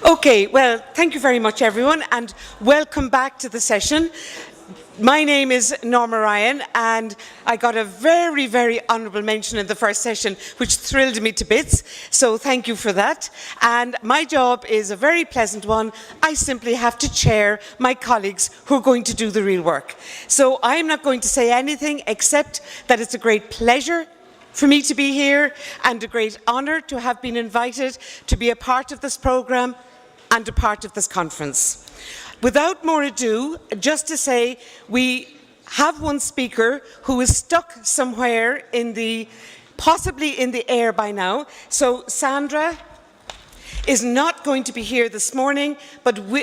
Okay, well, thank you very much, everyone, and welcome back to the session. My name is Norma Ryan, and I got a very, very honourable mention in the first session, which thrilled me to bits, so thank you for that. And my job is a very pleasant one. I simply have to chair my colleagues who are going to do the real work. So I'm not going to say anything except that it's a great pleasure for me to be here and a great honour to have been invited to be a part of this programme and a part of this conference. Without more ado, just to say we have one speaker who is stuck somewhere possibly in the air by now. So Sandra is not going to be here this morning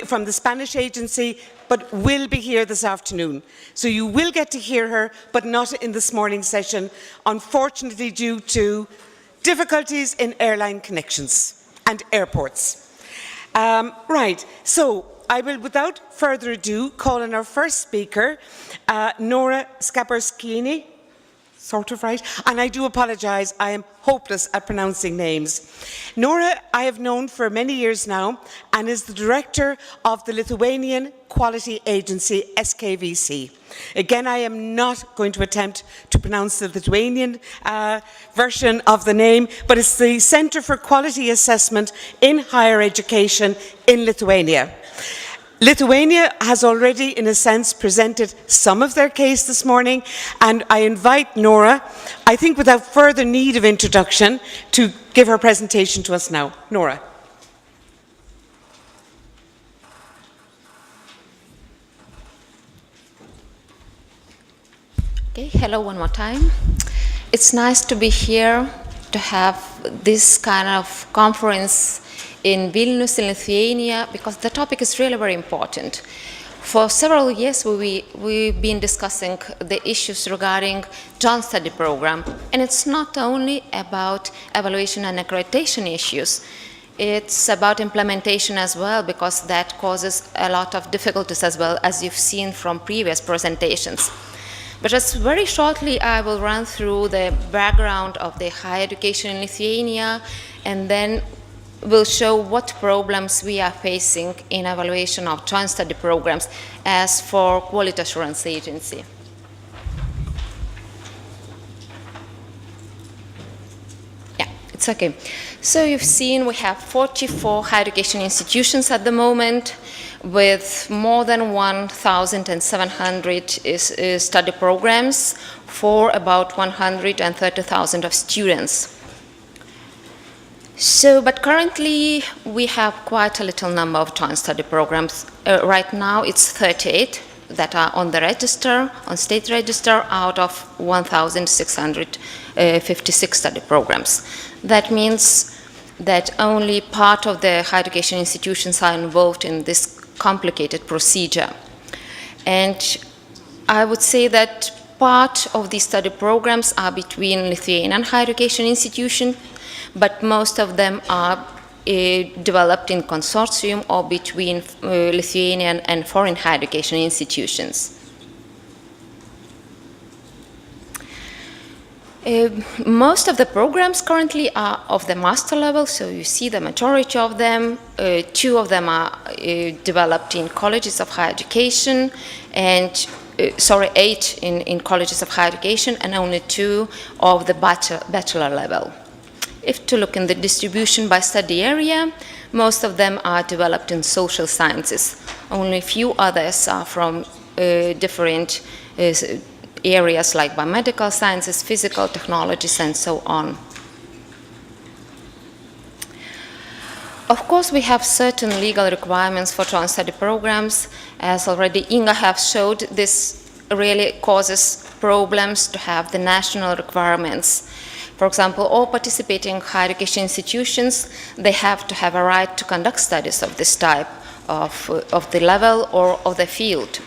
from the Spanish agency, but will be here this afternoon. So you will get to hear her, but not in this morning's session, unfortunately due to difficulties in airline connections and airports. Right, so I will, without further ado, call on our first speaker, Nora Skabarskini, sort of right, and I do apologise, I am hopeless at pronouncing names. Nora I have known for many years now and is the director of the Lithuanian Quality Agency, SKVC. Again, I am not going to attempt to pronounce the Lithuanian version of the name, but it's the Centre for Quality Assessment in Higher Education in Lithuania. Lithuania has already, in a sense, presented some of their case this morning, and I invite Nora, I think without further need of introduction, to give her presentation to us now. Nora. Okay, hello one more time. It's nice to be here to have this kind of conference in Vilnius, in Lithuania, because the topic is really very important. For several years, we've been discussing the issues regarding joint study program, and it's not only about evaluation and accreditation issues, it's about implementation as well, because that causes a lot of difficulties as well, as you've seen from previous presentations. But just very shortly, I will run through the background of the higher education in Lithuania, and then we'll show what problems we are facing in evaluation of joint study programs as for Quality Assurance Agency. Yeah, it's okay. So you've seen we have 44 higher education institutions at the moment with more than 1,700 study programs for about 130,000 of students. So, but currently we have quite a little number of joint study programs. Right now it's 38 that are on the register, on state register, out of 1,656 study programs. That means that only part of the higher education institutions are involved in this complicated procedure. And I would say that part of these study programs are between Lithuanian higher education institutions, but most of them are developed in consortium or between Lithuanian and foreign higher education institutions. Most of the programs currently are of the master level, so you see the majority of them. 2 of them are developed in colleges of higher education, and 8 in colleges of higher education, and only 2 of the bachelor level. If to look in the distribution by study area, most of them are developed in social sciences. Only a few others are from different areas like biomedical sciences, physical technologies, and so on. Of course, we have certain legal requirements for joint study programs. As already Inga has showed, this really causes problems to have the national requirements. For example, all participating higher education institutions, they have to have a right to conduct studies of this type of the level or of the field.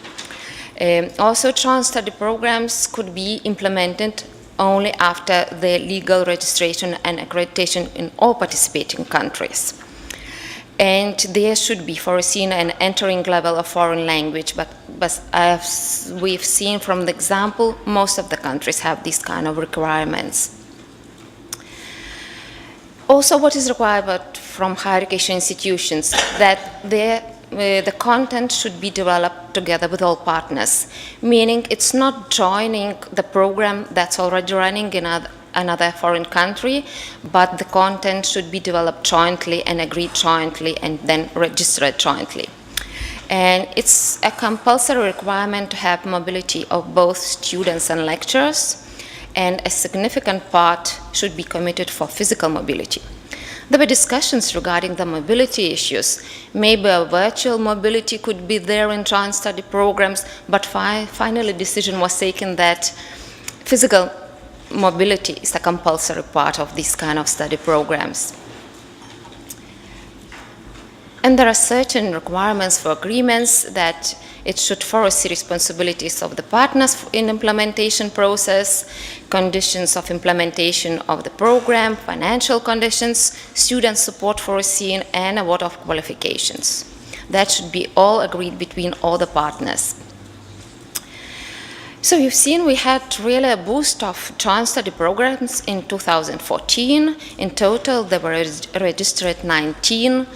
Also, joint study programs could be implemented only after the legal registration and accreditation in all participating countries. And there should be foreseen an entering level of foreign language, but as we've seen from the example, most of the countries have these kind of requirements. Also, what is required from higher education institutions, that the content should be developed together with all partners, meaning it's not joining the program that's already running in another foreign country, but the content should be developed jointly and agreed jointly and then registered jointly. And it's a compulsory requirement to have mobility of both students and lecturers, and a significant part should be committed for physical mobility. There were discussions regarding the mobility issues. Maybe a virtual mobility could be there in joint study programs, but finally decision was taken that physical mobility is a compulsory part of these kind of study programs. And there are certain requirements for agreements, that it should foresee responsibilities of the partners in implementation process, conditions of implementation of the program, financial conditions, student support foreseen, and award of qualifications. That should be all agreed between all the partners. So you've seen we had really a boost of joint study programs in 2014. In total, there were registered 19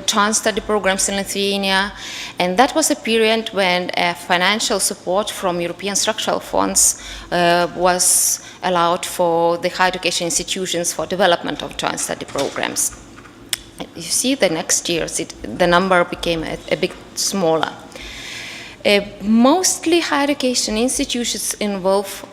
joint study programs in Lithuania. And that was a period when financial support from European structural funds was allowed for the higher education institutions for development of joint study programs. You see, the next years, the number became a bit smaller. Mostly higher education institutions involve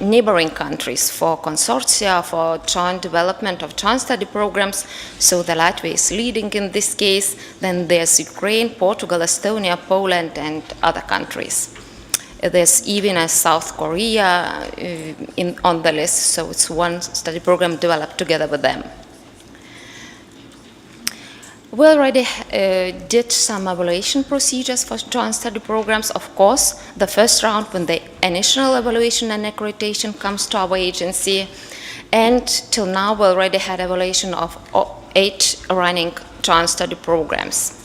neighboring countries for consortia, for joint development of joint study programs. So the Latvia is leading in this case. Then there's Ukraine, Portugal, Estonia, Poland, and other countries. There's even a South Korea on the list, so it's one study program developed together with them. We already did some evaluation procedures for joint study programs. Of course, the first round when the initial evaluation and accreditation comes to our agency, and till now we already had evaluation of 8 running joint study programs.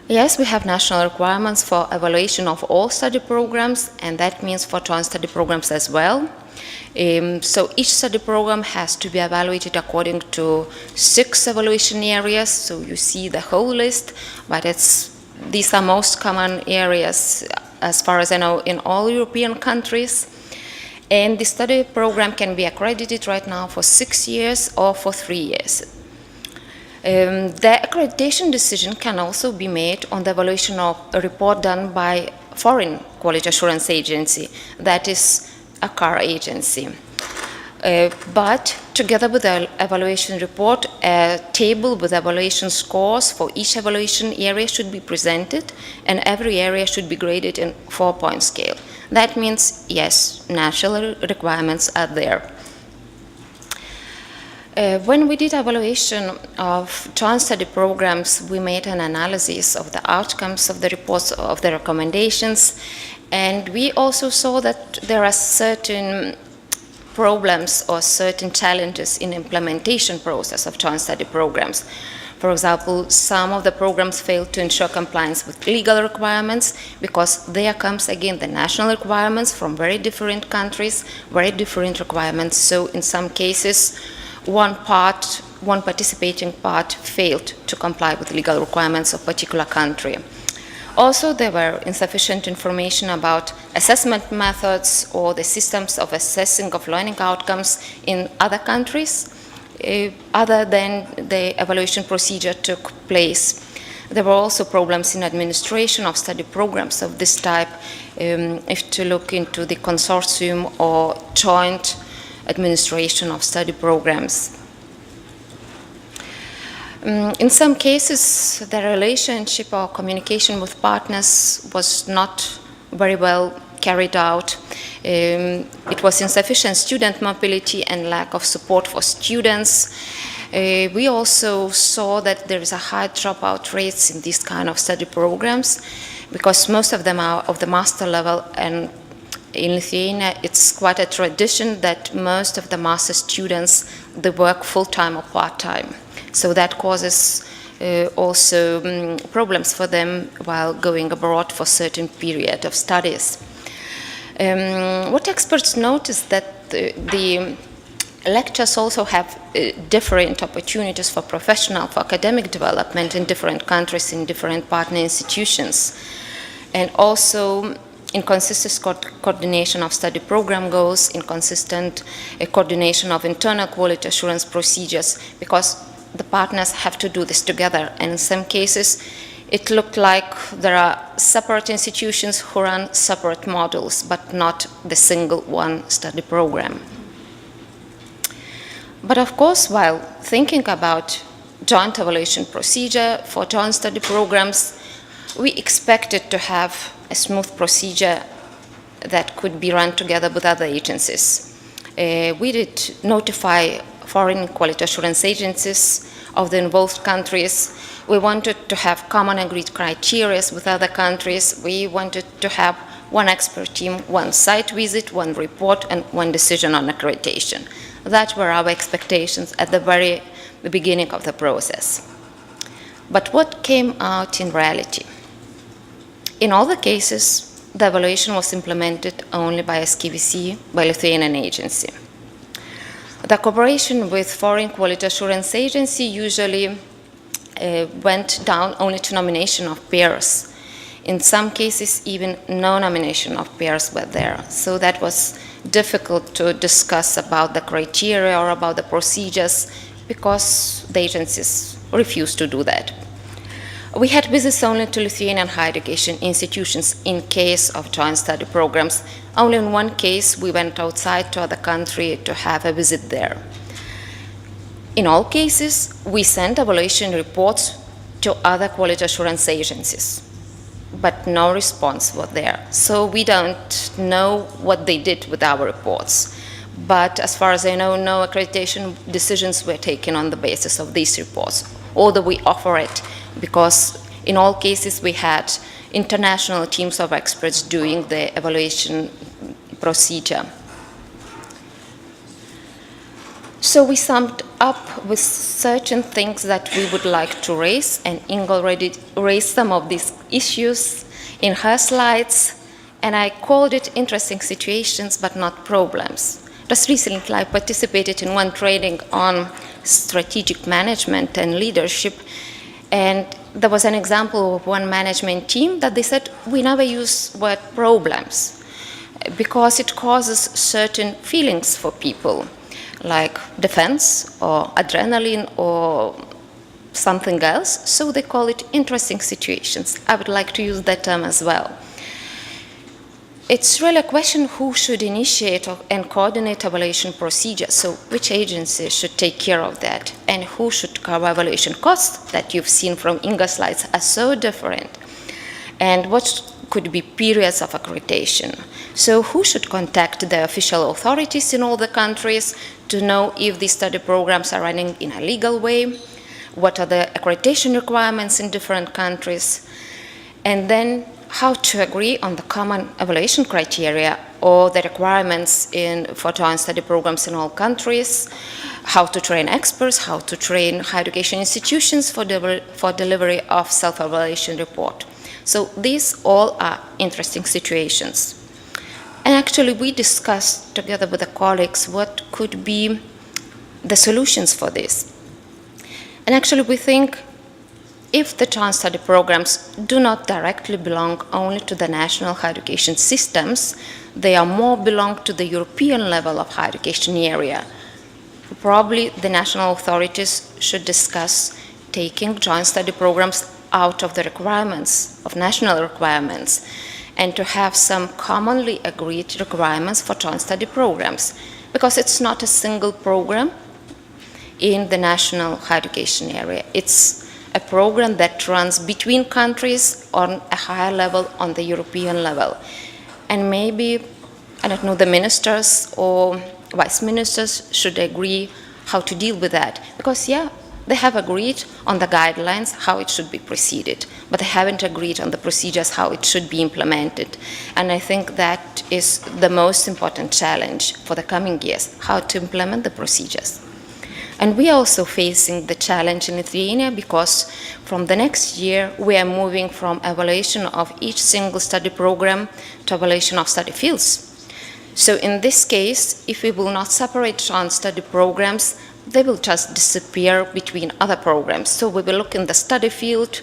Yes, we have national requirements for evaluation of all study programs, and that means for joint study programs as well. So each study program has to be evaluated according to 6 evaluation areas. So you see the whole list, but these are most common areas, as far as I know, in all European countries. And the study program can be accredited right now for 6 years or for 3 years. The accreditation decision can also be made on the evaluation of a report done by foreign quality assurance agency, that is a CAR agency. But together with the evaluation report, a table with evaluation scores for each evaluation area should be presented, and every area should be graded in 4-point scale. That means, yes, national requirements are there. When we did evaluation of joint study programs, we made an analysis of the outcomes of the reports, of the recommendations, and we also saw that there are certain problems or certain challenges in implementation process of joint study programs. For example, some of the programs fail to ensure compliance with legal requirements, because there comes again the national requirements from very different countries, very different requirements. So in some cases, one participating part failed to comply with legal requirements of a particular country. Also, there were insufficient information about assessment methods or the systems of assessing of learning outcomes in other countries, other than the evaluation procedure took place. There were also problems in administration of study programs of this type, if to look into the consortium or joint administration of study programs. In some cases, the relationship or communication with partners was not very well carried out. It was insufficient student mobility and lack of support for students. We also saw that there is a high dropout rates in these kind of study programs, because most of them are of the master level, and in Lithuania it's quite a tradition that most of the master students, they work full-time or part-time. So that causes also problems for them while going abroad for a certain period of studies. What experts noticed that the lectures also have different opportunities for professional, for academic development in different countries, in different partner institutions. And also inconsistent coordination of study program goals, inconsistent coordination of internal quality assurance procedures, because the partners have to do this together. And in some cases, it looked like there are separate institutions who run separate modules, but not the single one study program. But of course, while thinking about joint evaluation procedure for joint study programs, we expected to have a smooth procedure that could be run together with other agencies. We did notify foreign quality assurance agencies of the involved countries. We wanted to have common agreed criteria with other countries. We wanted to have one expert team, one site visit, one report, and one decision on accreditation. That were our expectations at the very beginning of the process. But what came out in reality? In all the cases, the evaluation was implemented only by SKVC, by Lithuanian agency. The cooperation with foreign quality assurance agency usually went down only to nomination of peers. In some cases, even no nomination of peers were there. So that was difficult to discuss about the criteria or about the procedures because the agencies refused to do that. We had visits only to Lithuanian higher education institutions in case of joint study programs. Only in one case we went outside to other country to have a visit there. In all cases, we sent evaluation reports to other quality assurance agencies, but no response was there. So we don't know what they did with our reports. But as far as I know, no accreditation decisions were taken on the basis of these reports, although we offer it, because in all cases we had international teams of experts doing the evaluation procedure. So we summed up with certain things that we would like to raise, and Inga already raised some of these issues in her slides, and I called it interesting situations but not problems. Just recently I participated in one training on strategic management and leadership, and there was an example of one management team that they said, we never use word problems because it causes certain feelings for people, like defense or adrenaline or something else, so they call it interesting situations. I would like to use that term as well. It's really a question who should initiate and coordinate evaluation procedures, so which agency should take care of that, and who should cover evaluation costs that you've seen from Inga's slides are so different, and what could be periods of accreditation. So who should contact the official authorities in all the countries to know if these study programs are running in a legal way, what are the accreditation requirements in different countries, and then how to agree on the common evaluation criteria or the requirements for joint study programs in all countries, how to train experts, how to train higher education institutions for delivery of self-evaluation report. So these all are interesting situations. And actually we discussed together with the colleagues what could be the solutions for this. And actually we think if the joint study programs do not directly belong only to the national higher education systems, they are more belong to the European level of higher education area. Probably the national authorities should discuss taking joint study programs out of the requirements, of national requirements, and to have some commonly agreed requirements for joint study programs, because it's not a single program in the national higher education area. It's a program that runs between countries on a higher level, on the European level. And maybe, I don't know, the ministers or vice ministers should agree how to deal with that. Because, yeah, they have agreed on the guidelines, how it should be proceeded, but they haven't agreed on the procedures, how it should be implemented. And I think that is the most important challenge for the coming years, how to implement the procedures. And we are also facing the challenge in Lithuania because from the next year we are moving from evaluation of each single study program to evaluation of study fields. So in this case, if we will not separate chance study programs, they will just disappear between other programs. So we will look in the study field,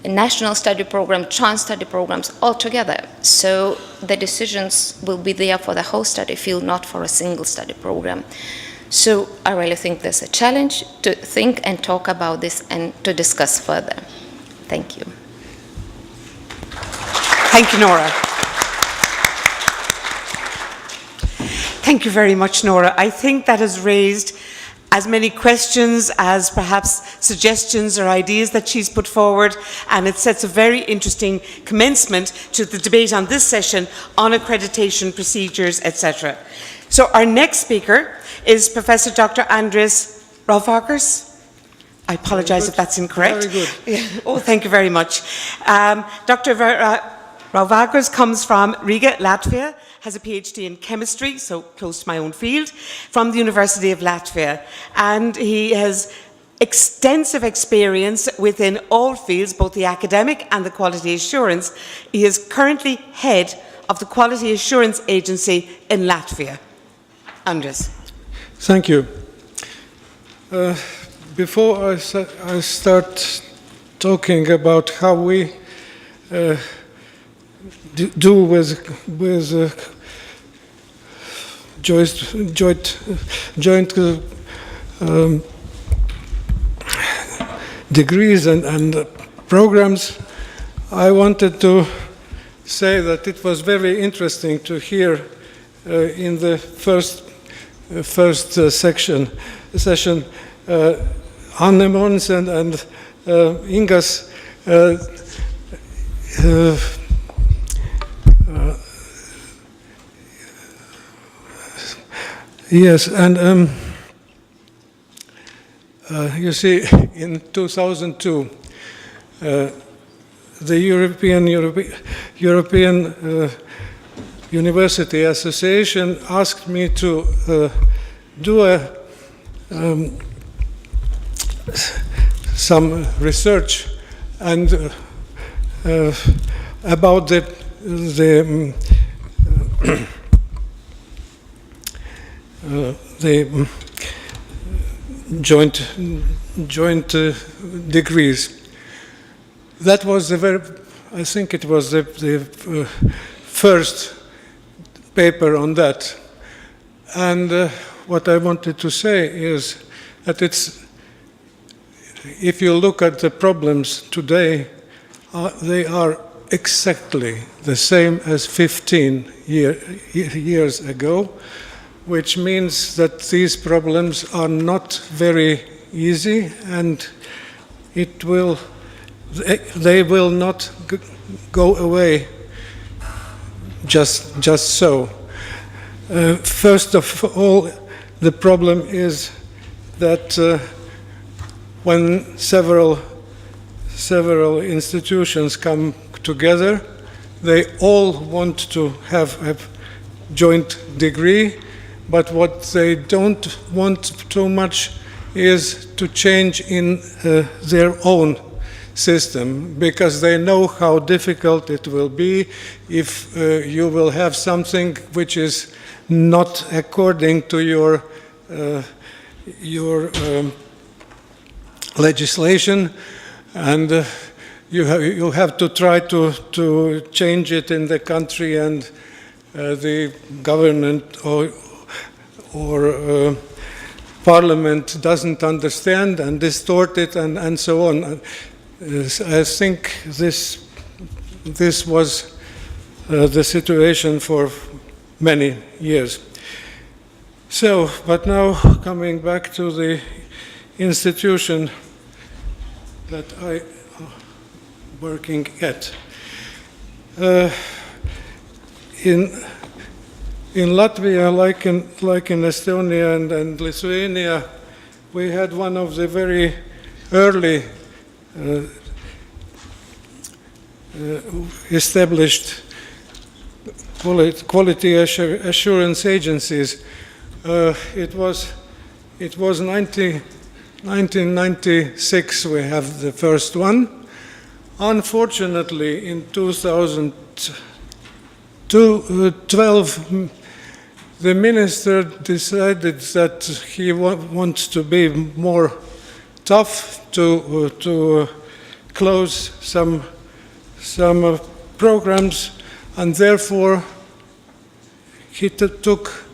a national study program, chance study programs all together. So the decisions will be there for the whole study field, not for a single study program. So I really think there's a challenge to think and talk about this and to discuss further. Thank you. Thank you, Nora. Thank you very much, Nora. I think that has raised as many questions as perhaps suggestions or ideas that she's put forward, and it sets a very interesting commencement to the debate on this session on accreditation procedures, etc. So our next speaker is Professor Dr. Andres Rauvagers. I apologize if that's incorrect. Very good. Oh, thank you very much. Dr. Rauvagers comes from Riga, Latvia, has a PhD in chemistry, so close to my own field, from the University of Latvia. And he has extensive experience within all fields, both the academic and the quality assurance. He is currently head of the Quality Assurance Agency in Latvia. Andres. Thank you. Before I start talking about how we do with joint degrees and programs, I wanted to say that it was very interesting to hear in the first session Annemon's and Inga's yes, and you see, in 2002, the European University Association asked me to do some research and about the joint degrees. That was I think it was the first paper on that. And what I wanted to say is that if you look at the problems today, they are exactly the same as 15 years ago, which means that these problems are not very easy, and they will not go away just so. First of all, the problem is that when several institutions come together, they all want to have a joint degree, but what they don't want too much is to change in their own system, because they know how difficult it will be if you will have something which is not according to your legislation, and you have to try to change it in the country, and the government or parliament doesn't understand and distort it, and so on. I think this was the situation for many years. So, but now coming back to the institution that I am working at. In Latvia, like in Estonia and Lithuania, we had one of the very early established quality assurance agencies. It was 1996 we have the first one. Unfortunately, in 2002 2012, the minister decided that he wants to be more tough to close some programs, and therefore he took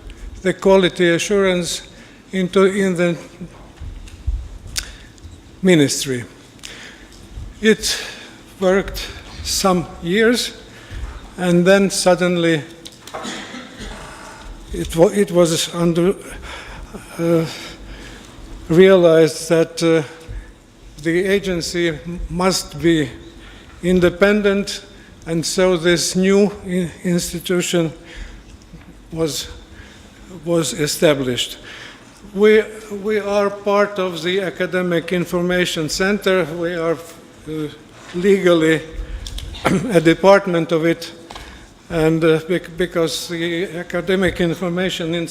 the quality assurance in the ministry. It worked some years, and then suddenly it was realized that the agency must be independent, and so this new institution was established. We are part of the Academic Information Center. We are legally a department of it, and because the Academic Information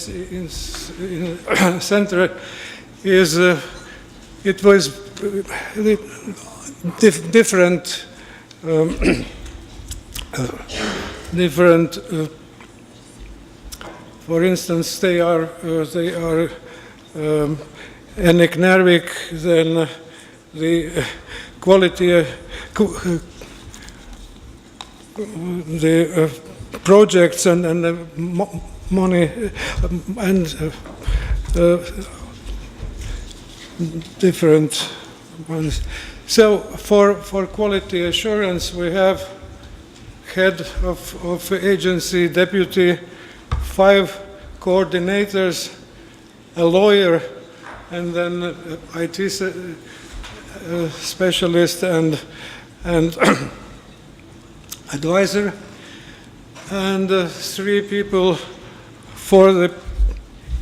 Center is, it was different for instance, they are enigmatic, then the quality, the projects and the money and different ones. So for quality assurance, we have head of agency, deputy, 5 coordinators, a lawyer, and then IT specialist and advisor, and 3 people for the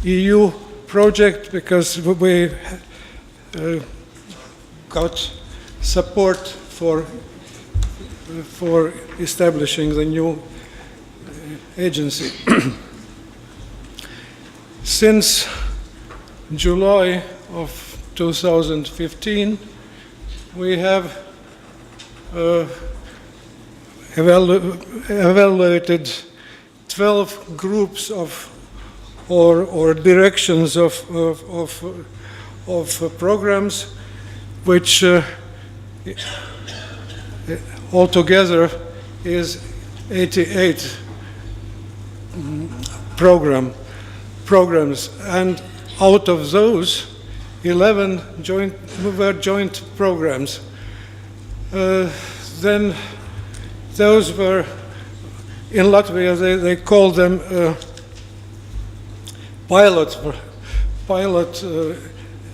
EU project, because we got support for establishing the new agency. Since July of 2015, we have evaluated 12 groups or directions of programs, which altogether is 88 programs, and out of those 11 were joint programs. Then those were, in Latvia they call them pilot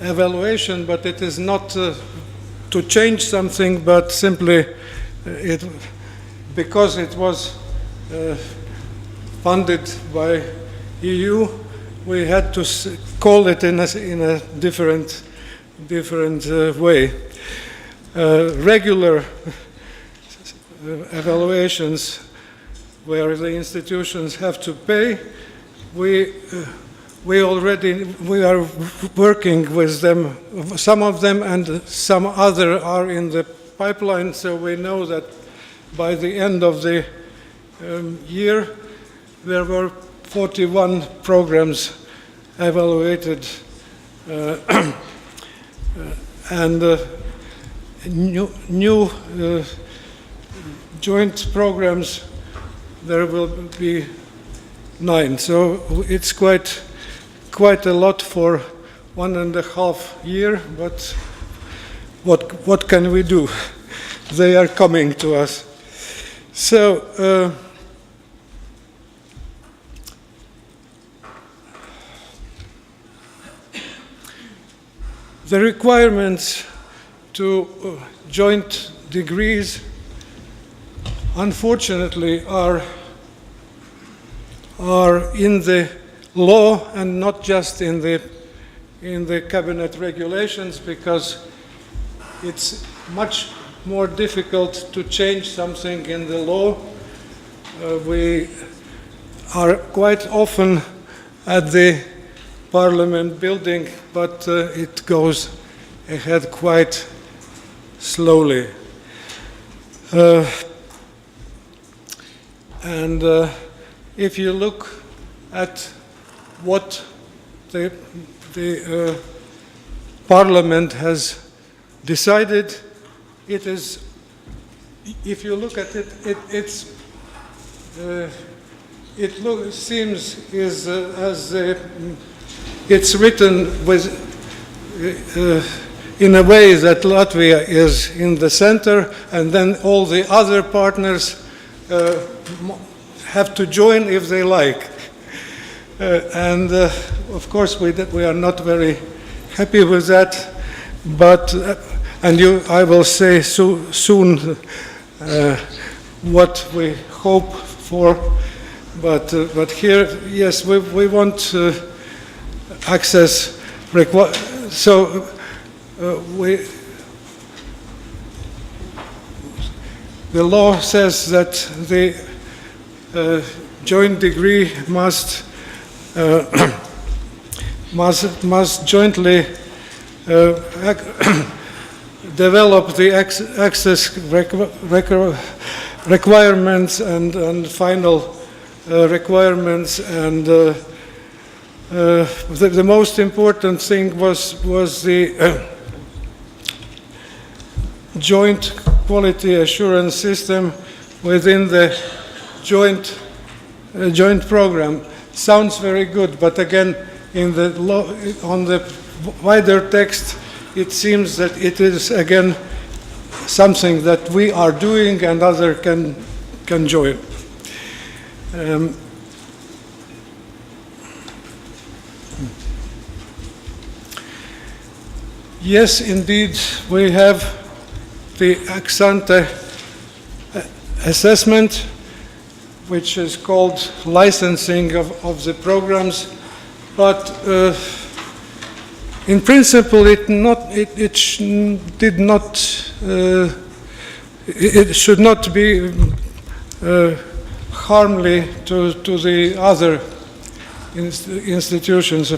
evaluation, but it is not to change something, but simply because it was funded by EU, we had to call it in a different way. Regular evaluations, where the institutions have to pay, we are working with them, some of them, and some other are in the pipeline, so we know that by the end of the year there were 41 programs evaluated, and new joint programs, there will be 9. So it's quite a lot for 1.5 years, but what can we do? They are coming to us. So the requirements to joint degrees, unfortunately, are in the law and not just in the cabinet regulations, because it's much more difficult to change something in the law. We are quite often at the Parliament building, but it goes ahead quite slowly. And if you look at what the Parliament has decided, it is, if you look at it, seems as it's written with in a way that Latvia is in the center, and then all the other partners have to join if they like. And of course, we are not very happy with that. But I will say soon what we hope for. But here, yes, we want access. So the law says that the joint degree must jointly develop the access requirements and final requirements, and the most important thing was the joint quality assurance system within the joint program. Sounds very good, but again, in the law, on the wider text, it seems that it is again something that we are doing and others can join. Yes, indeed, we have the ex ante assessment, which is called licensing of the programs, but in principle it should not be harmful to the other institutions,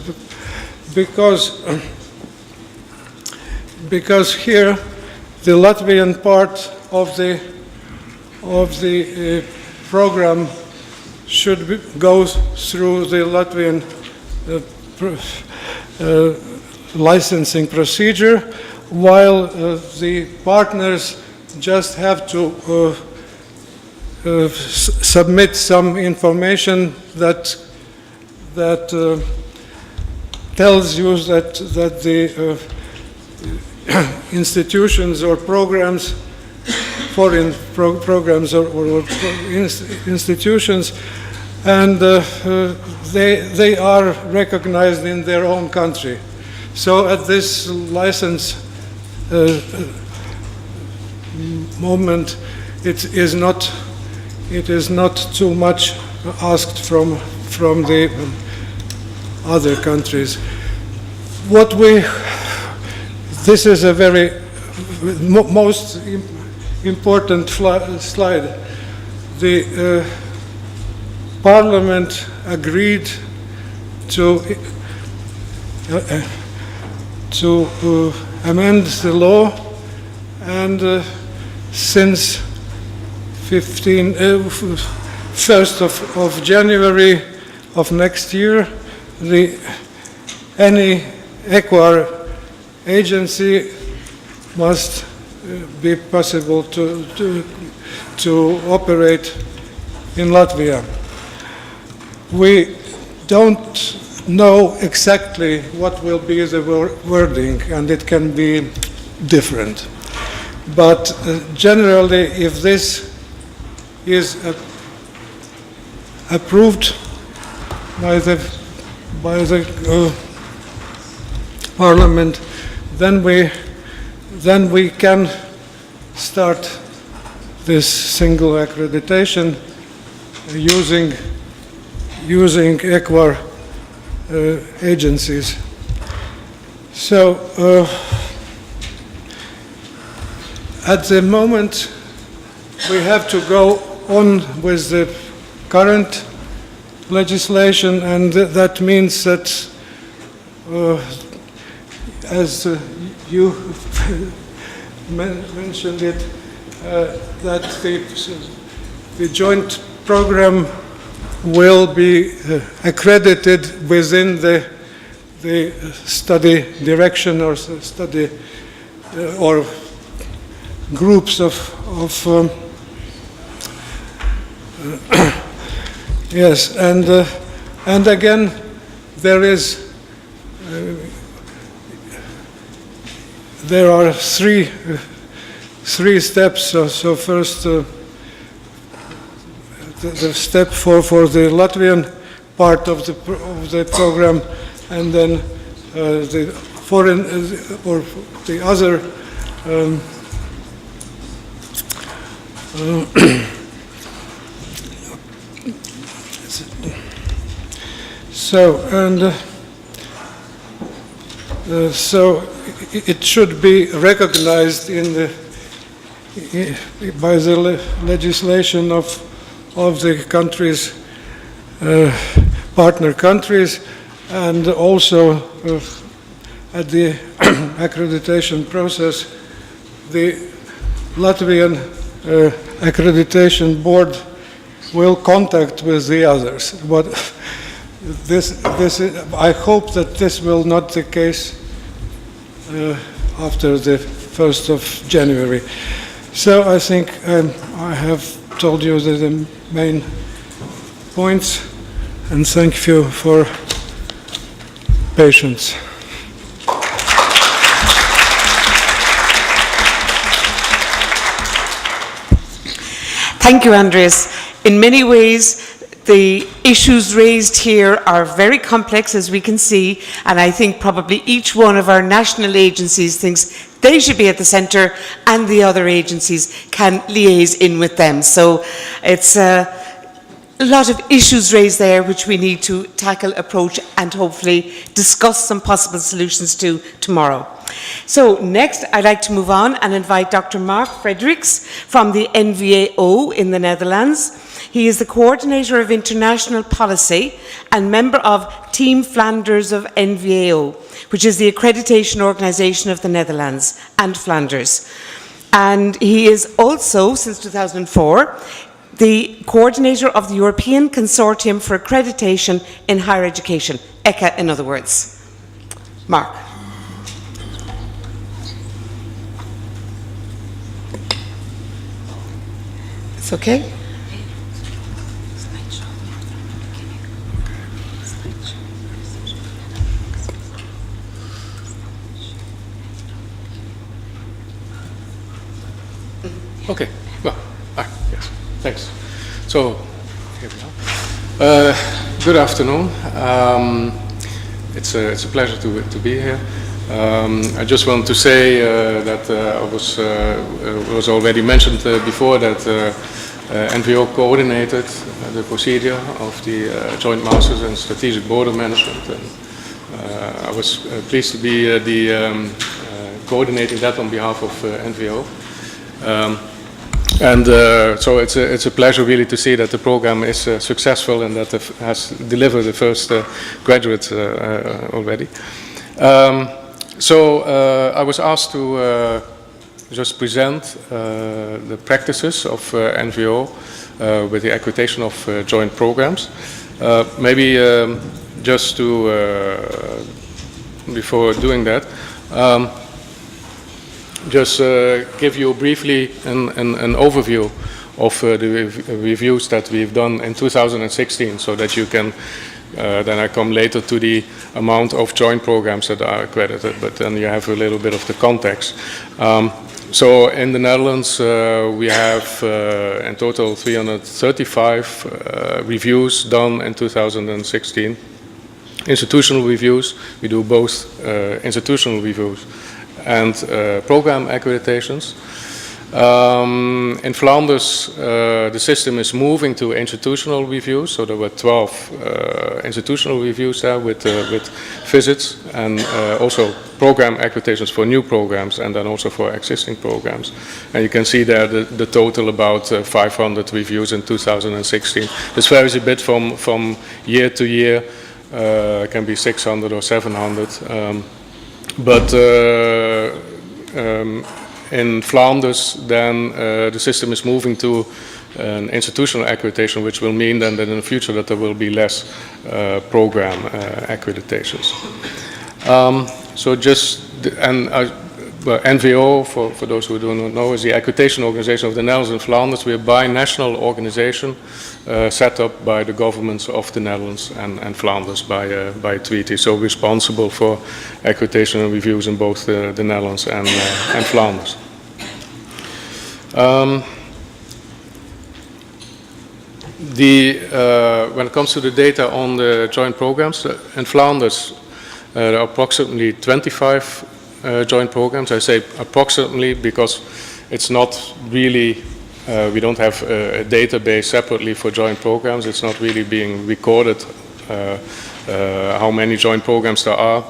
because here the Latvian part of the program should go through the Latvian licensing procedure, while the partners just have to submit some information that tells you that the institutions or programs, foreign programs or institutions, and they are recognized in their own country. So at this license moment, it is not too much asked from the other countries. This is a very most important slide. The Parliament agreed to amend the law, and since 1st of January of next year, any EQUAR agency must be possible to operate in Latvia. We don't know exactly what will be the wording, and it can be different. But generally, if this is approved by the Parliament, then we can start this single accreditation using EQUAR agencies. So at the moment, we have to go on with the current legislation, and that means that, as you mentioned it, that the joint program will be accredited within the study direction or study or groups of yes, and again there are three steps. So first, the step for the Latvian part of the program, and then the foreign or the other so it should be recognized by the legislation of the countries, partner countries, and also at the accreditation process, the Latvian accreditation board will contact with the others. But I hope that this will not be the case after the 1st of January. So I think I have told you the main points, and thank you for patience. Thank you, Andreas. In many ways, the issues raised here are very complex, as we can see, and I think probably each one of our national agencies thinks they should be at the centre and the other agencies can liaise in with them. So it's a lot of issues raised there which we need to tackle, approach, and hopefully discuss some possible solutions to tomorrow. So next, I'd like to move on and invite Dr. Mark Fredericks from the NVAO in the Netherlands. He is the Coordinator of International Policy and member of Team Flanders of NVAO, which is the accreditation organisation of the Netherlands and Flanders. And he is also, since 2004, the coordinator of the European Consortium for Accreditation in Higher Education, ECHA in other words. Mark. It's okay? Okay, well, yes, thanks. So, here we are. Good afternoon. It's a pleasure to be here. I just want to say that was already mentioned before that NVAO coordinated the procedure of the Joint Masters in Strategic Border Management. And I was pleased to be coordinating that on behalf of NVAO. So it's a pleasure really to see that the program is successful and that it has delivered the first graduates already. I was asked to just present the practices of NVAO with the accreditation of joint programs. Maybe just to, before doing that, just give you briefly an overview of the reviews that we've done in 2016, so that you can, then I come later to the amount of joint programs that are accredited, but then you have a little bit of the context. So in the Netherlands, we have in total 335 reviews done in 2016. Institutional reviews, we do both institutional reviews and program accreditations. In Flanders, the system is moving to institutional reviews, so there were 12 institutional reviews there with visits, and also program accreditations for new programs, and then also for existing programs. And you can see there the total about 500 reviews in 2016. This varies a bit from year to year. It can be 600 or 700. In Flanders, then the system is moving to an institutional accreditation, which will mean then that in the future that there will be less program accreditations. So just, well, NVAO, for those who do not know, is the accreditation organization of the Netherlands and Flanders. We are a bi-national organization set up by the governments of the Netherlands and Flanders by treaty. So responsible for accreditation and reviews in both the Netherlands and Flanders. When it comes to the data on the joint programs, in Flanders there are approximately 25 joint programs. I say approximately because it's not really, we don't have a database separately for joint programs. It's not really being recorded how many joint programs there are.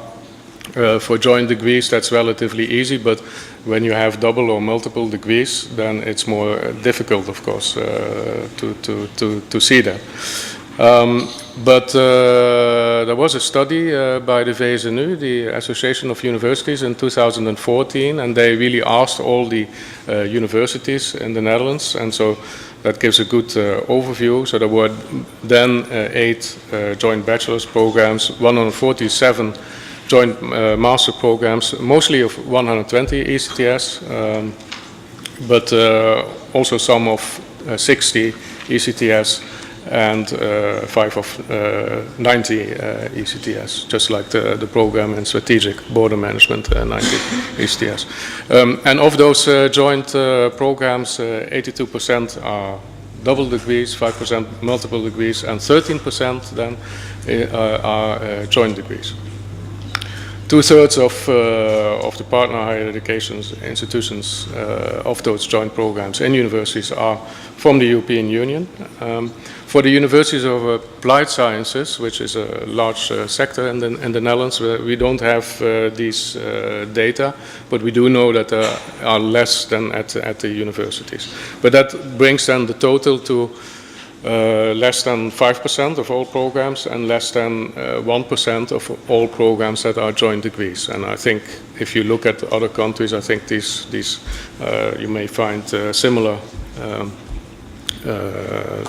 For joint degrees, that's relatively easy, but when you have double or multiple degrees, then it's more difficult, of course, to see that. But there was a study by the VSNU, the Association of Universities, in 2014, and they really asked all the universities in the Netherlands, and so that gives a good overview. So there were then 8 joint bachelor's programs, 147 joint master programs, mostly of 120 ECTS, but also some of 60 ECTS and 5 of 90 ECTS, just like the program in strategic border management, 90 ECTS. And of those joint programs, 82% are double degrees, 5% multiple degrees, and 13% then are joint degrees. 2/3 of the partner higher education institutions of those joint programs in universities are from the European Union. For the universities of applied sciences, which is a large sector in the Netherlands, we don't have these data, but we do know that there are less than at the universities. But that brings then the total to less than 5% of all programs and less than 1% of all programs that are joint degrees. And I think if you look at other countries, I think these you may find similar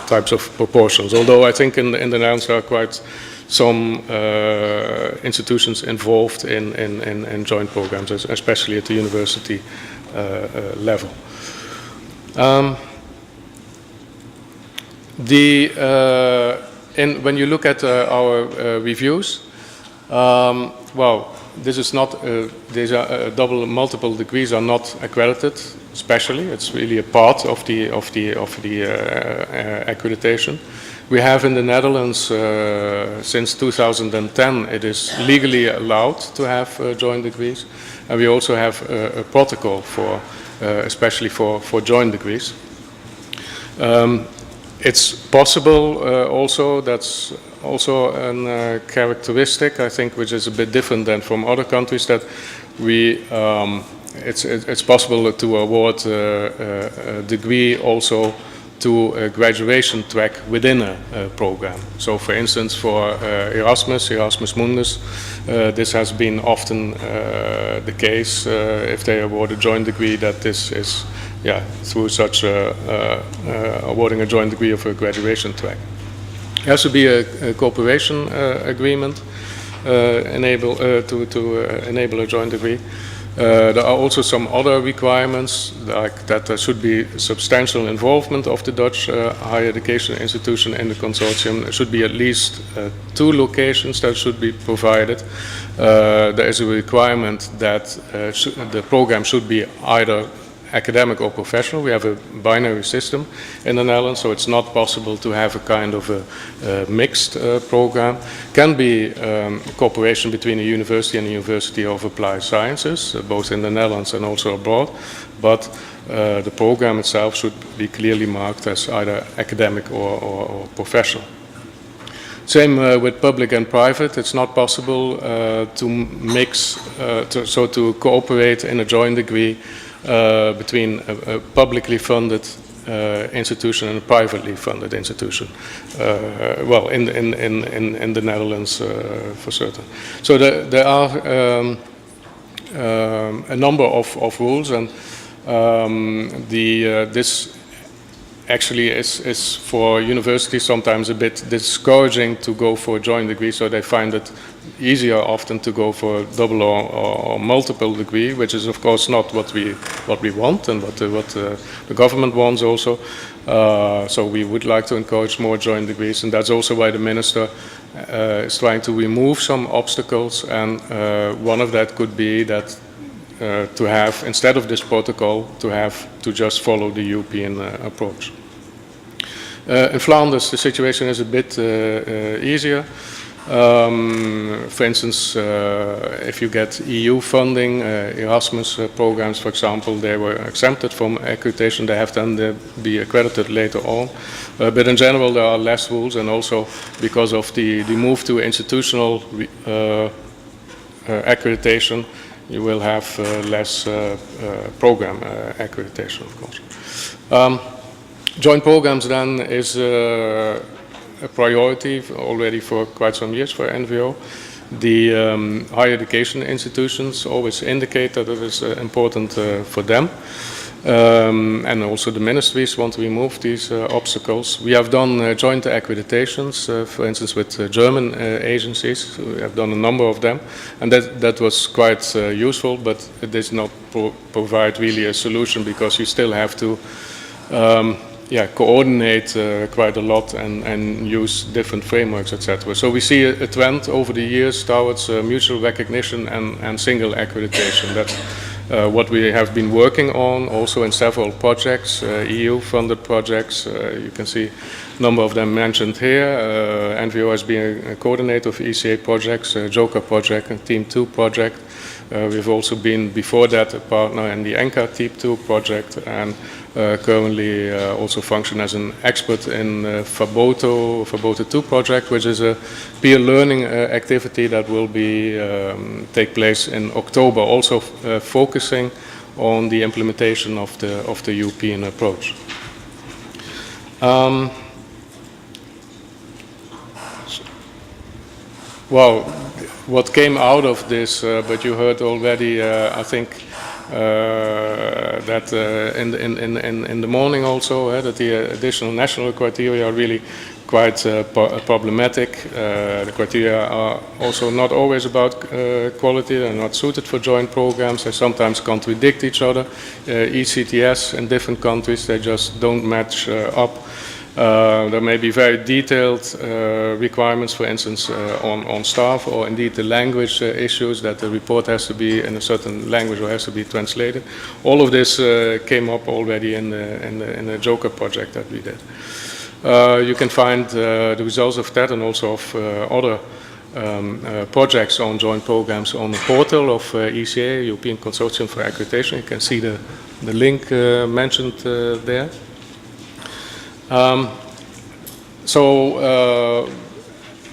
types of proportions. Although I think in the Netherlands there are quite some institutions involved in joint programs, especially at the university level. When you look at our reviews, well, this is not these are double and multiple degrees are not accredited specially. It's really a part of the accreditation. We have in the Netherlands since 2010 it is legally allowed to have joint degrees, and we also have a protocol for especially for joint degrees. It's possible also, that's also a characteristic, I think, which is a bit different than from other countries, that we, it's possible to award a degree also to a graduation track within a program. So for instance, for Erasmus Mundus, this has been often the case if they award a joint degree, that this is through such awarding a joint degree of a graduation track. There has to be a cooperation agreement to enable a joint degree. There are also some other requirements, like that there should be substantial involvement of the Dutch higher education institution in the consortium. There should be at least 2 locations that should be provided. There is a requirement that the program should be either academic or professional. We have a binary system in the Netherlands, so it's not possible to have a kind of a mixed program. Can be cooperation between a university and a university of applied sciences, both in the Netherlands and also abroad, but the program itself should be clearly marked as either academic or professional. Same with public and private. It's not possible to mix, to cooperate in a joint degree between a publicly funded institution and a privately funded institution. Well, in the Netherlands for certain. So there are a number of rules, and this actually is for universities sometimes a bit discouraging to go for a joint degree, so they find it easier often to go for a double or multiple degree, which is of course not what we want and what the government wants also. So we would like to encourage more joint degrees, and that's also why the minister is trying to remove some obstacles, and one of that could be that to have, instead of this protocol, to just follow the European approach. In Flanders, the situation is a bit easier. For instance, if you get EU funding, Erasmus programs, for example, they were exempted from accreditation. They have to be accredited later on. But in general, there are less rules, and also because of the move to institutional accreditation, you will have less program accreditation, of course. Joint programs then is a priority already for quite some years for NVAO. The higher education institutions always indicate that it is important for them. And also the ministries want to remove these obstacles. We have done joint accreditations, for instance, with German agencies. We have done a number of them, and that was quite useful, but it does not provide really a solution, because you still have to coordinate quite a lot and use different frameworks, etc. So we see a trend over the years towards mutual recognition and single accreditation. That's what we have been working on also in several projects, EU-funded projects. You can see a number of them mentioned here. NVAO has been a coordinator of ECA projects, JOCA project and Team 2 project. We've also been, before that, a partner in the ENCA Team 2 project, and currently also function as an expert in Faboto 2 project, which is a peer learning activity that will be take place in October, also focusing on the implementation of the European approach. Well, what came out of this, but you heard already, I think, that in the morning also, that the additional national criteria are really quite problematic. The criteria are also not always about quality. They're not suited for joint programs. They sometimes contradict each other. ECTS in different countries, they just don't match up. There may be very detailed requirements, for instance, on staff, or indeed the language issues, that the report has to be in a certain language or has to be translated. All of this came up already in the JOCA project that we did. You can find the results of that and also of other projects on joint programs on the portal of ECA, European Consortium for Accreditation. You can see the link mentioned there.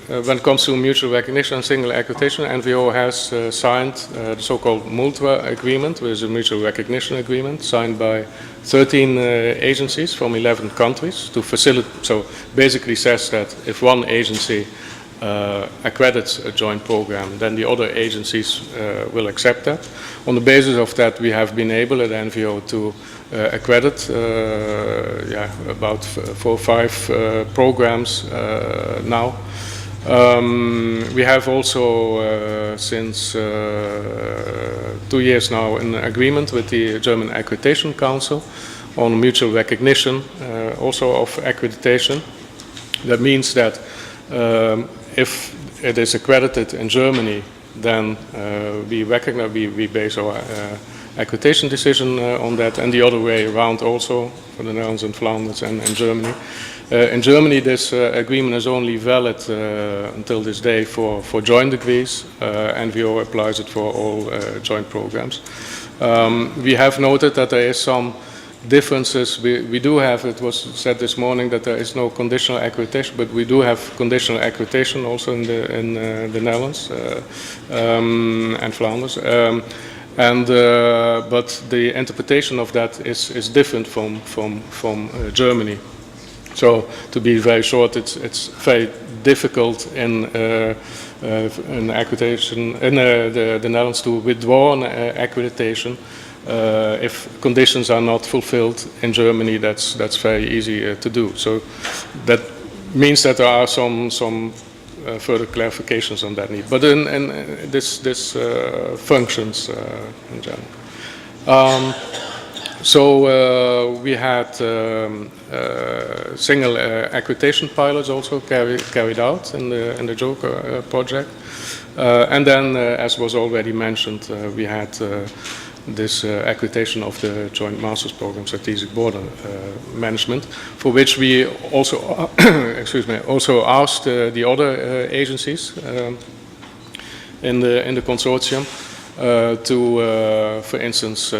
When it comes to mutual recognition and single accreditation, NVAO has signed the so-called MULTRA agreement, which is a mutual recognition agreement signed by 13 agencies from 11 countries to facilitate. So basically says that if one agency accredits a joint program, then the other agencies will accept that. On the basis of that, we have been able at NVAO to accredit about 4 or 5 programs now. We have also since 2 years now an agreement with the German Accreditation Council on mutual recognition also of accreditation. That means that if it is accredited in Germany, then we recognize, we base our accreditation decision on that, and the other way around also for the Netherlands and Flanders and Germany. In Germany, this agreement is only valid until this day for joint degrees. NVAO applies it for all joint programs. We have noted that there is some differences. We do have, it was said this morning that there is no conditional accreditation, but we do have conditional accreditation also in the Netherlands and Flanders. But the interpretation of that is different from Germany. So to be very short, it's very difficult in accreditation in the Netherlands to withdraw an accreditation if conditions are not fulfilled in Germany, that's very easy to do. So that means that there are some further clarifications on that need. But in this functions in general. So we had single accreditation pilots also carried out in the Joker project. And then, as was already mentioned, we had this accreditation of the Joint Masters Program Strategic Border Management, for which we also, also asked the other agencies in the consortium to, for instance,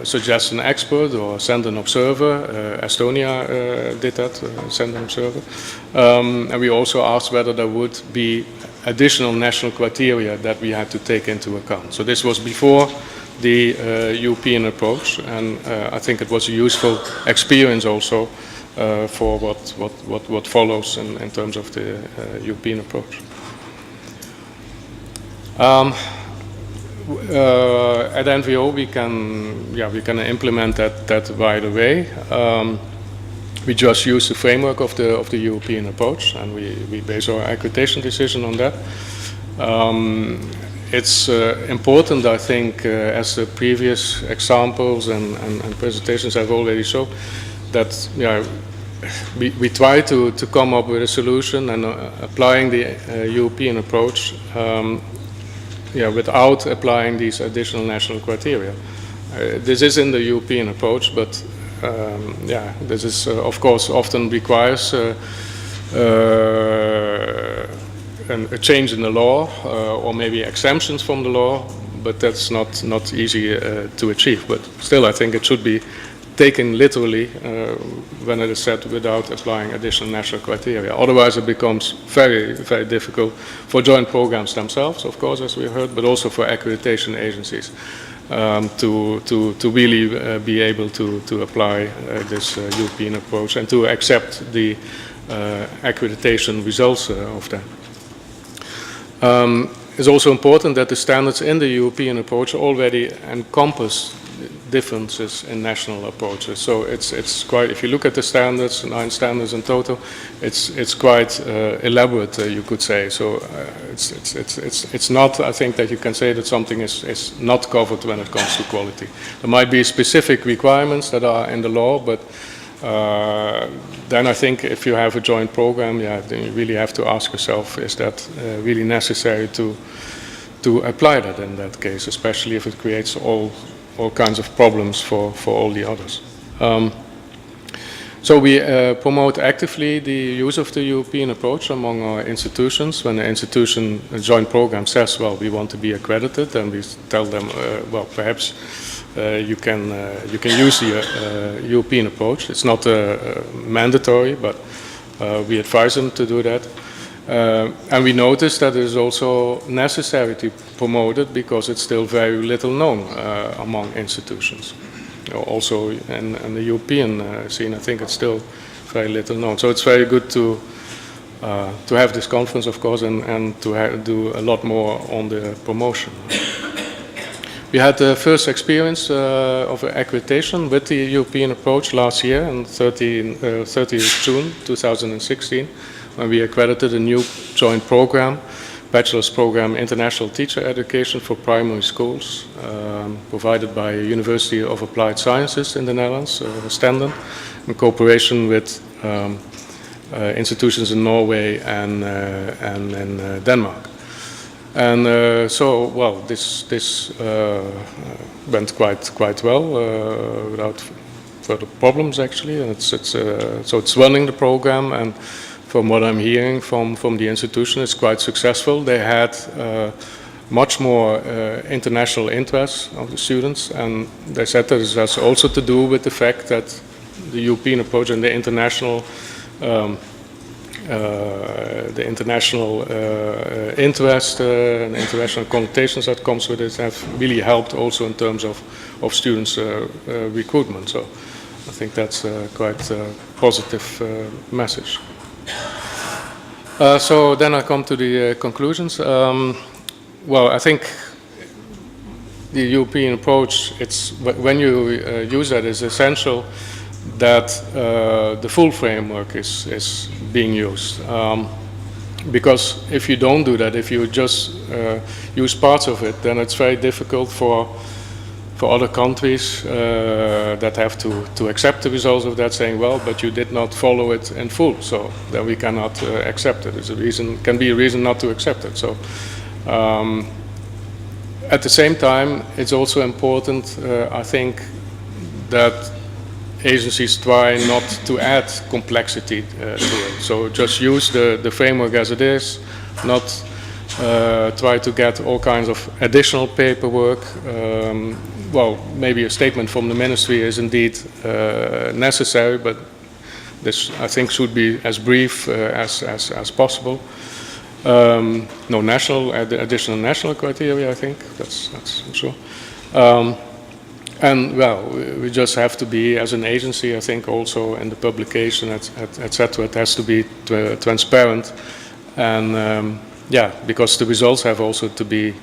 suggest an expert or send an observer. Estonia did that, send an observer. And we also asked whether there would be additional national criteria that we had to take into account. So this was before the European approach, and I think it was a useful experience also for what follows in terms of the European approach. At NVAO we can implement that right away. We just use the framework of the European approach, and we base our accreditation decision on that. It's important, I think, as the previous examples and presentations have already shown, that we try to come up with a solution and applying the European approach without applying these additional national criteria. This is in the European approach, but this is of course often requires a change in the law or maybe exemptions from the law, but that's not easy to achieve. But still, I think it should be taken literally when it is said without applying additional national criteria. Otherwise, it becomes very, very difficult for joint programs themselves, of course, as we heard, but also for accreditation agencies to really be able to apply this European approach and to accept the accreditation results of that. It's also important that the standards in the European approach already encompass differences in national approaches. So it's quite, if you look at the standards, 9 standards in total, it's quite elaborate, you could say. So it's not, I think, that you can say that something is not covered when it comes to quality. There might be specific requirements that are in the law, but then I think if you have a joint program, then you really have to ask yourself, is that really necessary to apply that in that case, especially if it creates all kinds of problems for all the others. So we promote actively the use of the European approach among our institutions. When a joint program says, well, we want to be accredited, then we tell them, well, perhaps you can use the European approach. It's not mandatory, but we advise them to do that. And we notice that it is also necessary to promote it because it's still very little known among institutions. Also in the European scene, I think it's still very little known. So it's very good to have this conference, of course, and to do a lot more on the promotion. We had the first experience of accreditation with the European approach last year on 30th June 2016, when we accredited a new joint program, bachelor's program International Teacher Education for Primary Schools, provided by University of Applied Sciences in the Netherlands, Stenden, in cooperation with institutions in Norway and in Denmark. And so, well, this went quite well without further problems actually. And so it's running the program, and from what I'm hearing from the institution, it's quite successful. They had much more international interest of the students, and they said that it has also to do with the fact that the European approach and the international interest and international connotations that comes with it have really helped also in terms of students' recruitment. So I think that's quite a positive message. So then I come to the conclusions. Well, I think the European approach, when you use that, it's essential that the full framework is being used. Because if you don't do that, if you just use parts of it, then it's very difficult for other countries that have to accept the results of that, saying, well, but you did not follow it in full, so then we cannot accept it. Can be a reason not to accept it. So at the same time, it's also important, I think, that agencies try not to add complexity to it. So just use the framework as it is, not try to get all kinds of additional paperwork. Well, maybe a statement from the ministry is indeed necessary, but this, I think, should be as brief as possible. No additional national criteria, I think, that's for sure. And well, we just have to be, as an agency, I think, also in the publication, etc. It has to be transparent, and yeah, because the results have to be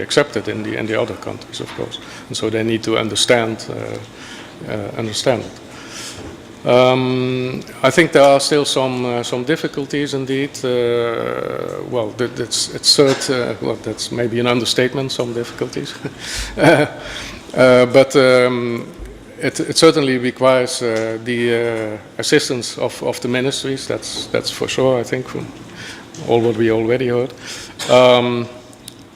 accepted in the other countries, of course, and so they need to understand it. I think there are still some difficulties indeed. Well, that's maybe an understatement. Some difficulties. But it certainly requires the assistance of the ministries. That's for sure, I think, from all what we already heard.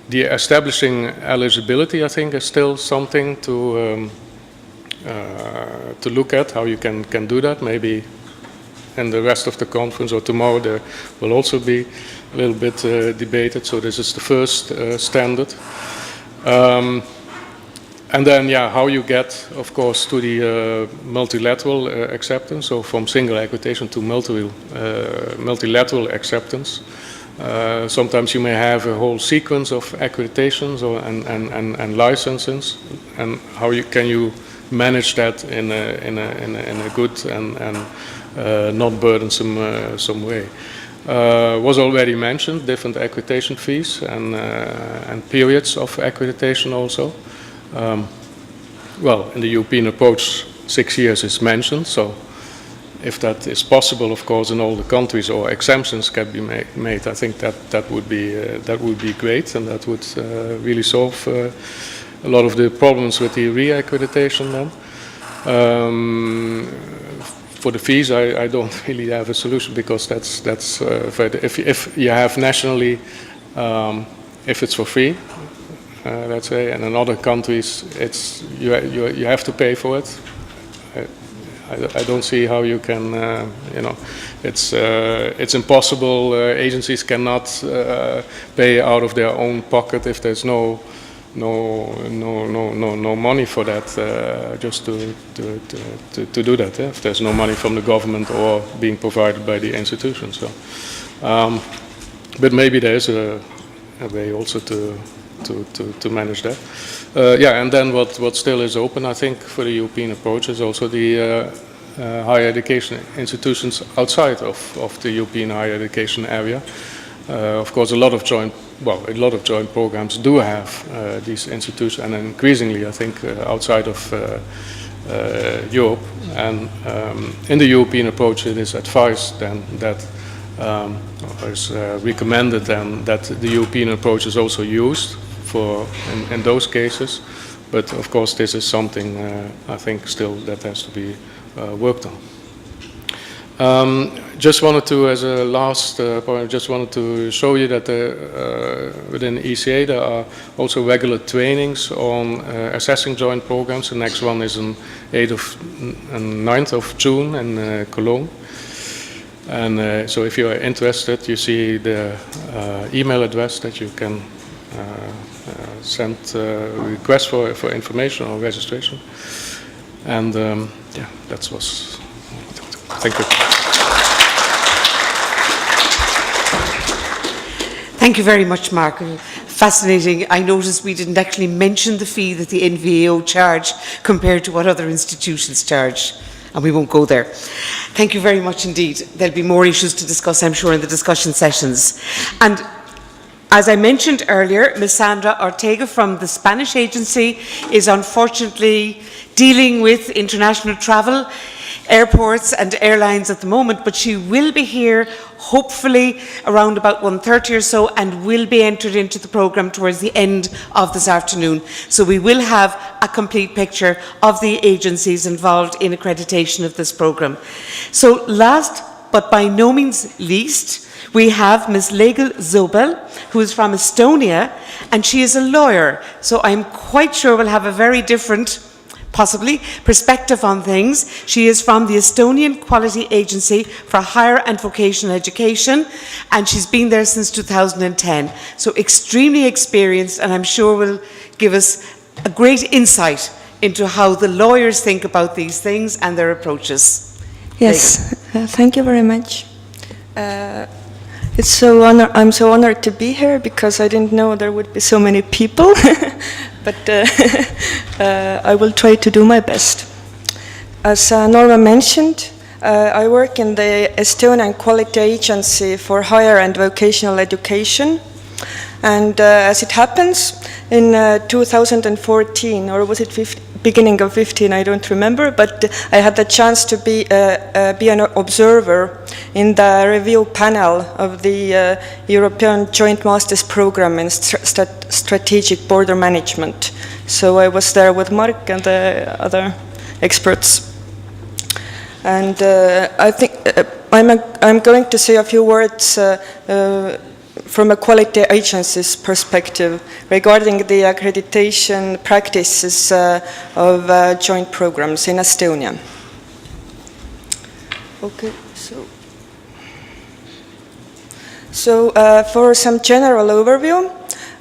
The establishing eligibility, I think, is still something to look at, how you can do that. Maybe in the rest of the conference or tomorrow there will also be a little bit debated. So this is the first standard. And then, yeah, how you get, of course, to the multilateral acceptance, so from single accreditation to multilateral acceptance. Sometimes you may have a whole sequence of accreditations and licenses, and how can you manage that in a good and not burdensome some way. Was already mentioned, different accreditation fees and periods of accreditation also. Well, in the European approach, 6 years is mentioned, so if that is possible, of course, in all the countries, or exemptions can be made, I think that would be great, and that would really solve a lot of the problems with the re-accreditation then. For the fees, I don't really have a solution, because that's if you have nationally, if it's for free, let's say, and in other countries it's you have to pay for it. I don't see how you can, you know, it's impossible. Agencies cannot pay out of their own pocket if there's no money for that, just to do that. If there's no money from the government or being provided by the institution. So, but maybe there is a way also to manage that. Yeah, and then what still is open, I think, for the European approach is also the higher education institutions outside of the European higher education area. Of course, a lot of joint programs do have these institutions, and increasingly, I think, outside of Europe. And in the European approach, it is advised then that is recommended then that the European approach is also used in those cases. But of course, this is something I think still that has to be worked on. Just wanted to, as a last point, just wanted to show you that within ECA there are also regular trainings on assessing joint programs. The next one is on 8th and 9th of June in Cologne. And so if you are interested, you see the email address that you can send requests for information or registration. And yeah, that was. Thank you. Thank you very much, Mark. Fascinating. I noticed we didn't actually mention the fee that the NVAO charge compared to what other institutions charge, and we won't go there. Thank you very much indeed. There'll be more issues to discuss, I'm sure, in the discussion sessions. And As I mentioned earlier, Ms. Sandra Ortega from the Spanish agency is unfortunately dealing with international travel, airports and airlines at the moment, but she will be here hopefully around about 1:30 or so and will be entered into the programme towards the end of this afternoon. So we will have a complete picture of the agencies involved in accreditation of this programme. So last but by no means least, we have Ms. Legel Zobel, who is from Estonia, and she is a lawyer. So I'm quite sure we'll have a very different, possibly, perspective on things. She is from the Estonian Quality Agency for Higher and Vocational Education, and she's been there since 2010. So extremely experienced, and I'm sure will give us a great insight into how the lawyers think about these things and their approaches. Yes, thank you very much. I'm so honored to be here because I didn't know there would be so many people, but I will try to do my best. As Norma mentioned, I work in the Estonian Quality Agency for Higher and Vocational Education, and as it happens, in 2014, or was it beginning of 15, I don't remember, but I had the chance to be an observer in the review panel of the European Joint Masters Program in Strategic Border Management. So I was there with Mark and the other experts. And I think I'm going to say a few words from a quality agency's perspective regarding the accreditation practices of joint programs in Estonia. Okay, so for some general overview,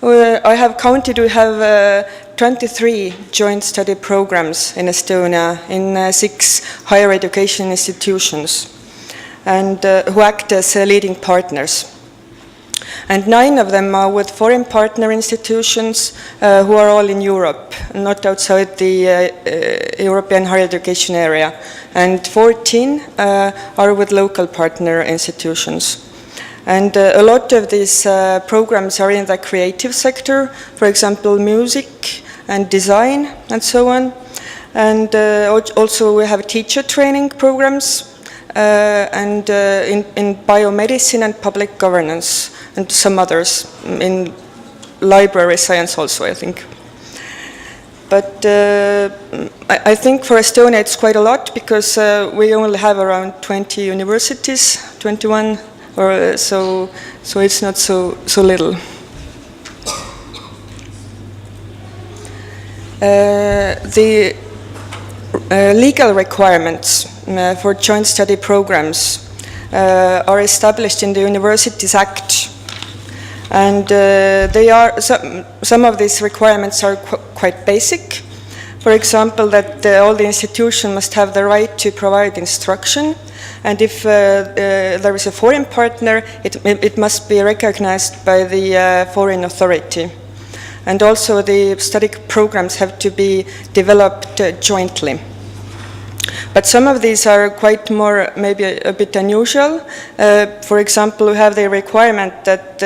I have counted, we have 23 joint study programs in Estonia in 6 higher education institutions, and who act as leading partners. And 9 of them are with foreign partner institutions who are all in Europe, not outside the European higher education area. And 14 are with local partner institutions. And a lot of these programs are in the creative sector, for example, music and design and so on. And also we have teacher training programs and in biomedicine and public governance, and some others in library science also, I think. But I think for Estonia it's quite a lot because we only have around 20 universities, 21 or so it's not so little. The legal requirements for joint study programs are established in the Universities Act. And they are some of these requirements are quite basic. For example, that all the institutions must have the right to provide instruction, and if there is a foreign partner, it must be recognized by the foreign authority. And also the study programs have to be developed jointly. But some of these are quite more, maybe a bit unusual. For example, we have the requirement that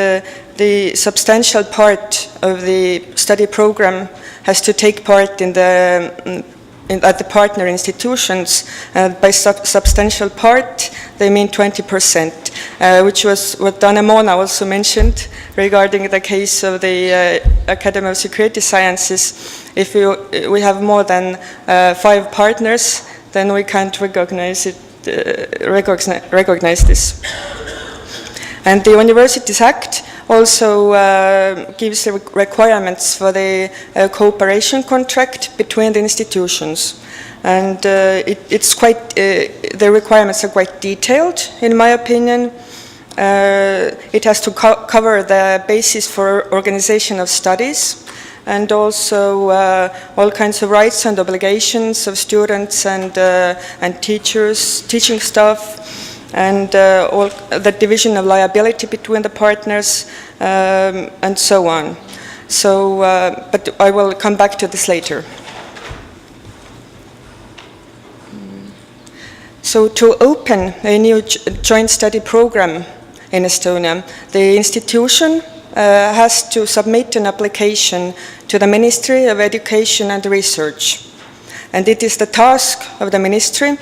the substantial part of the study program has to take part at the partner institutions. By substantial part, they mean 20%, which was what Anna Mona also mentioned regarding the case of the Academy of Security Sciences. If we have more than 5 partners, then we can't recognize this. And the Universities Act also gives the requirements for the cooperation contract between the institutions. And the requirements are quite detailed, in my opinion. It has to cover the basis for organization of studies, and also all kinds of rights and obligations of students and teachers, teaching staff, and all the division of liability between the partners, and so on. So, but I will come back to this later. So to open a new joint study program in Estonia, the institution has to submit an application to the Ministry of Education and Research. And it is the task of the Ministry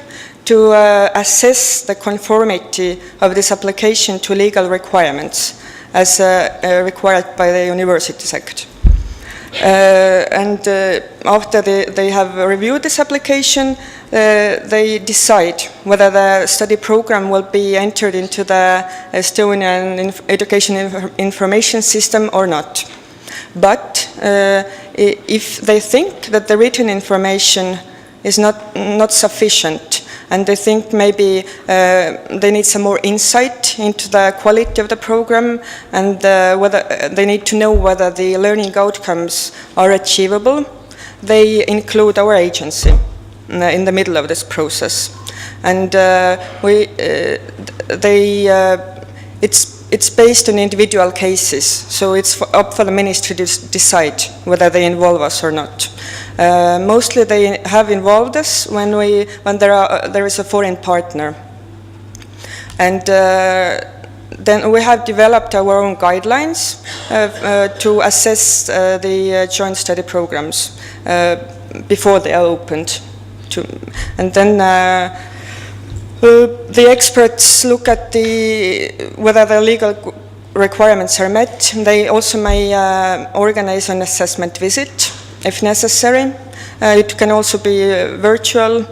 to assess the conformity of this application to legal requirements as required by the Universities Act. After they have reviewed this application, they decide whether the study program will be entered into the Estonian Education Information System or not. But if they think that the written information is not sufficient, and they think maybe they need some more insight into the quality of the program, and whether they need to know whether the learning outcomes are achievable, they include our agency in the middle of this process. And it's based on individual cases, so it's up for the ministry to decide whether they involve us or not. Mostly they have involved us when there is a foreign partner. And then we have developed our own guidelines to assess the joint study programs before they are opened. And then the experts look at whether the legal requirements are met. They also may organize an assessment visit if necessary. It can also be virtual.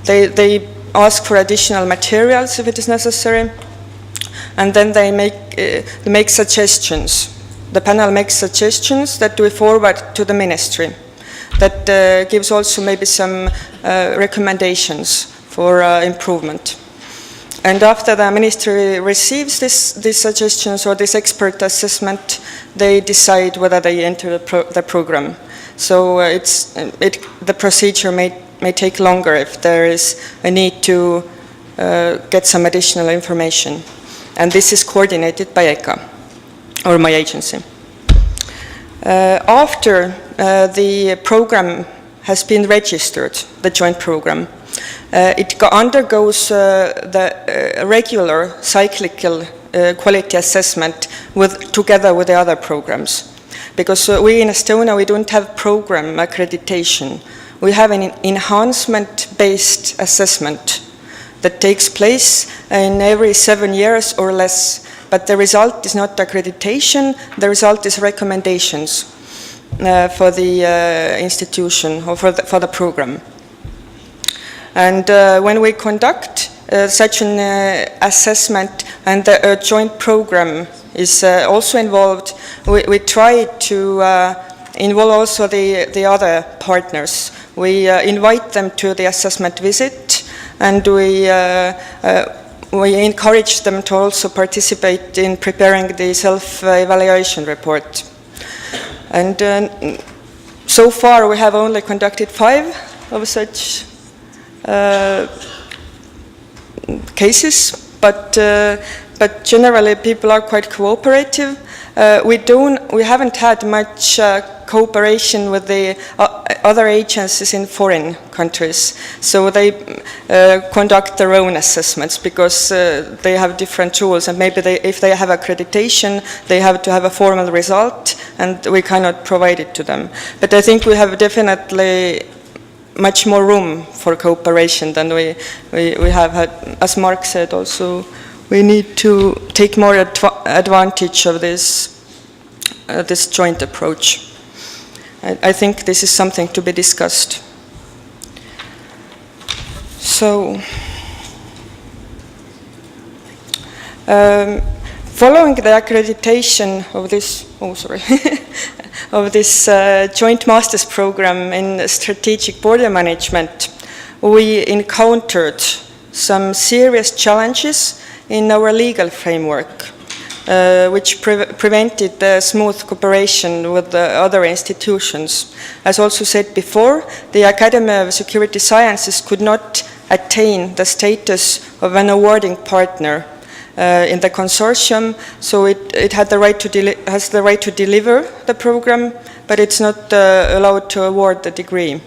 They ask for additional materials if it is necessary. And then they make suggestions. The panel makes suggestions that we forward to the ministry. That gives also maybe some recommendations for improvement. And after the ministry receives these suggestions or this expert assessment, they decide whether they enter the program. So the procedure may take longer if there is a need to get some additional information. And this is coordinated by ECA, or my agency. After the program has been registered, the joint program, it undergoes the regular cyclical quality assessment together with the other programs. Because we in Estonia, we don't have program accreditation. We have an enhancement-based assessment that takes place in every 7 years or less. But the result is not accreditation, the result is recommendations for the institution or for the program. And when we conduct such an assessment and a joint program is also involved, we try to involve also the other partners. We invite them to the assessment visit, and we encourage them to also participate in preparing the self-evaluation report. And so far we have only conducted 5 of such cases, but generally people are quite cooperative. We haven't had much cooperation with the other agencies in foreign countries, so they conduct their own assessments because they have different tools, and maybe if they have accreditation, they have to have a formal result, and we cannot provide it to them. But I think we have definitely much more room for cooperation than we have had. As Mark said also, we need to take more advantage of this joint approach. I think this is something to be discussed. So, following the accreditation of this, of this joint master's program in strategic border management, we encountered some serious challenges in our legal framework, which prevented the smooth cooperation with the other institutions. As also said before, the Academy of Security Sciences could not attain the status of an awarding partner in the consortium, so it had the right has the right to deliver the program, but it's not allowed to award the degree.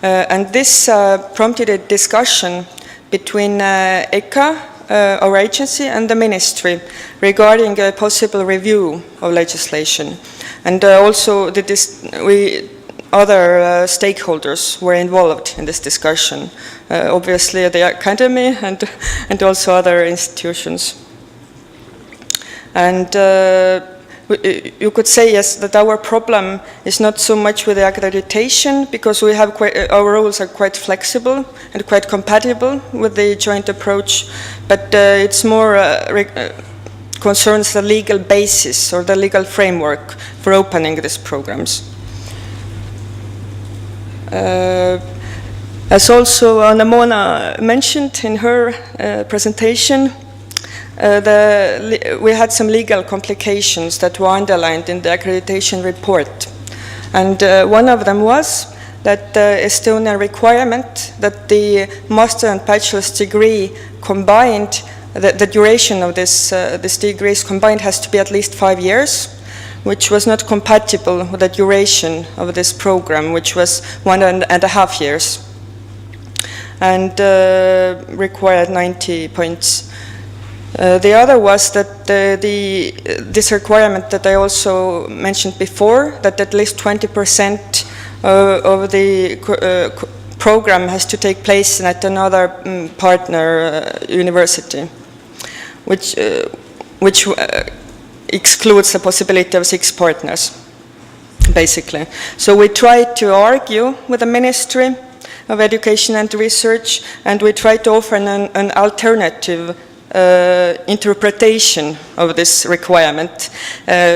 And this prompted a discussion between ECA our agency and the ministry regarding a possible review of legislation. And also other stakeholders were involved in this discussion. Obviously the academy and also other institutions. And you could say, yes, that our problem is not so much with the accreditation, because we have our rules are quite flexible and quite compatible with the joint approach, but it's more concerns the legal basis or the legal framework for opening these programs. As also Anna Mona mentioned in her presentation, we had some legal complications that were underlined in the accreditation report. And one of them was that the Estonian requirement that the master and bachelor's degree combined, the duration of these degrees combined has to be at least 5 years, which was not compatible with the duration of this program, which was 1.5 years, and required 90 points. The other was that this requirement that I also mentioned before, that at least 20% of the program has to take place at another partner university, which excludes the possibility of 6 partners, basically. So we tried to argue with the Ministry of Education and Research, and we tried to offer an alternative interpretation of this requirement.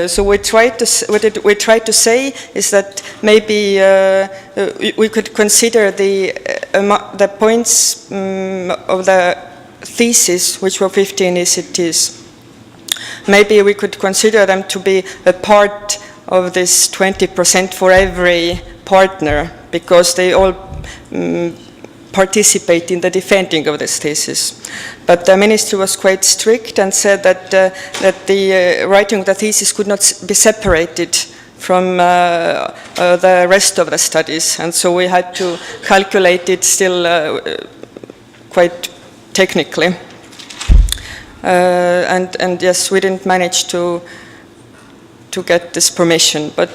So what we tried to say is that maybe we could consider the points of the thesis, which were 15 ECTs. Maybe we could consider them to be a part of this 20% for every partner, because they all participate in the defending of this thesis. But the ministry was quite strict and said that the writing of the thesis could not be separated from the rest of the studies, and so we had to calculate it still quite technically. And yes, we didn't manage to get this permission, but